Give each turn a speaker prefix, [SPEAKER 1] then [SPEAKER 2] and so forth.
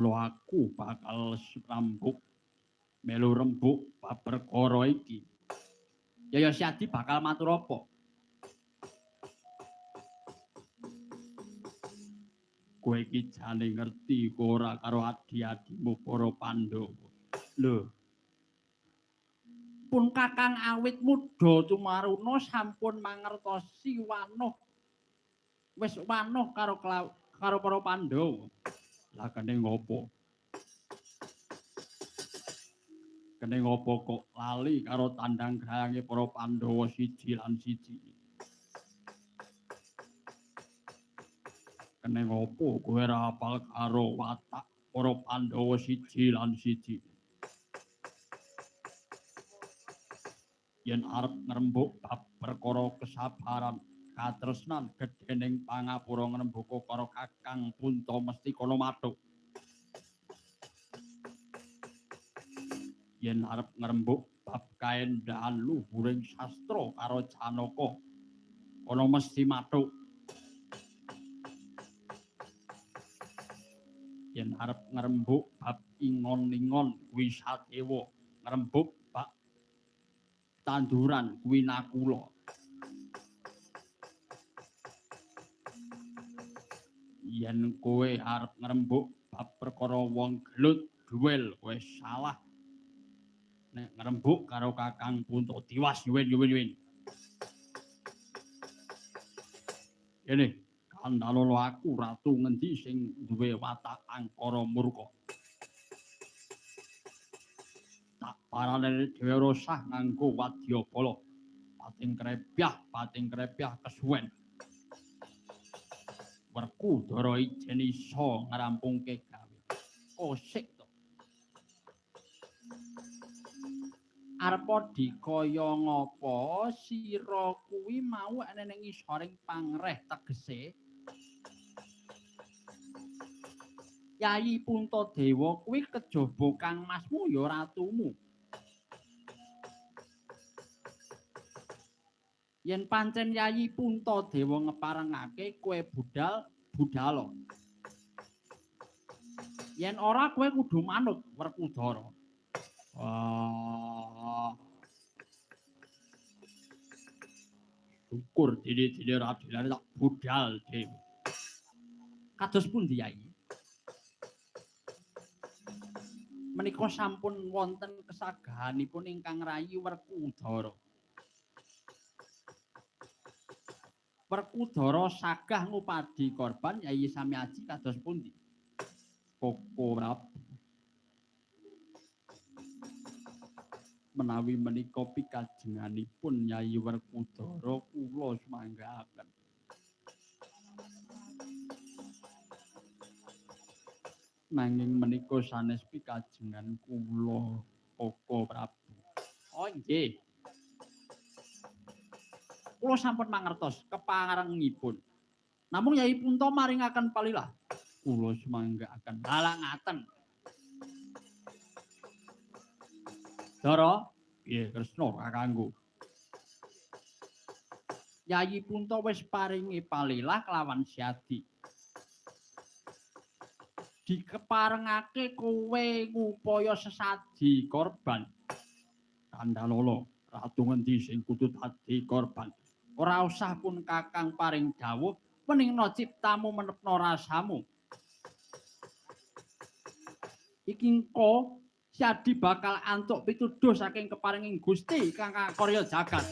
[SPEAKER 1] Lo aku bakal rambuk melu rembuk bab perkara iki. Ya Siadi bakal matur apa? Kowe iki jane ngerti ora karo adi-adimu para Pandhawa. Lho, pun Kakang awit muda tumaruna sampun mangertosi wanuh wis wanuh karo para Pandhawa. Lah kene ngopo? Kene ngopo kok lali karo tandang grayange para Pandhawa siji lan siji? Kene ngopo kowe ora apal karo watak para Pandhawa siji lan siji? Yen arep ngrembug bab perkara kesabaran, katresnan gedhening pangapura ngrembuga karo Kakang Punta mesti kono mathuk. Yen arep ngrembug bab kaendahan luhuring sastra karo Janaka, kono mesti mathuk. Yen arep ngrembug bab ingon-ingon kuwi Sadewa, ngrembug bab tanduran kuwi Nakula. Yen kowe arep ngrembug bab perkara wong gelut duel wis salah. Nek ngrembug karo Kakang Punta tiwas yuwin. Kene kandhana aku ratu ngendi sing duwe watak angkara murka. Tak parane dhewe rosah nganggo wadyabala. Pating krepyah kesuwen. Werkudara ijen iso ngrampungke gawe. Kosik to. Arep dikaya ngapa sira kuwi mau ana ning isoring pangreh tegese Yayi Puntadewa kuwi kejaba kangmasmu ya ratumu. Yen pancen Yayi Puntadewa ngeparengake kowe budala. Yen ora kowe kudu manut Werkudara. Wah. Syukur dene radilane tak budal dhewe. Kados pundi Yayi? Menika sampun wonten kesagahanipun ingkang rayi Werkudara. Werkudara sagah ngupadi korban Yayi sami aji kados pundi? Koko Prabu. Menawi menika pikajenganipun Yayi Werkudara kula sumanggaken. Nanging menika sanes pikajengan kula Koko Prabu. Oh nggih. Kula sampun mangertos keparengipun. Namung Yayi Punta maringaken palilah. Kula sumanggaken. Lah ngaten. Dara, piye Kresna kakangku? Yayi Punta wis paringi palilah kelawan Siadi. Dikeparengake kowe ngupaya sesaji korban. Kandhalala, ratu ngendi sing kudu dadi korban? Ora usah pun Kakang paring dawuh, weningna ciptamu menepna rasamu. Iki engko Siadi bakal antuk pituduh saking keparinging Gusti Kang Karya Jagat.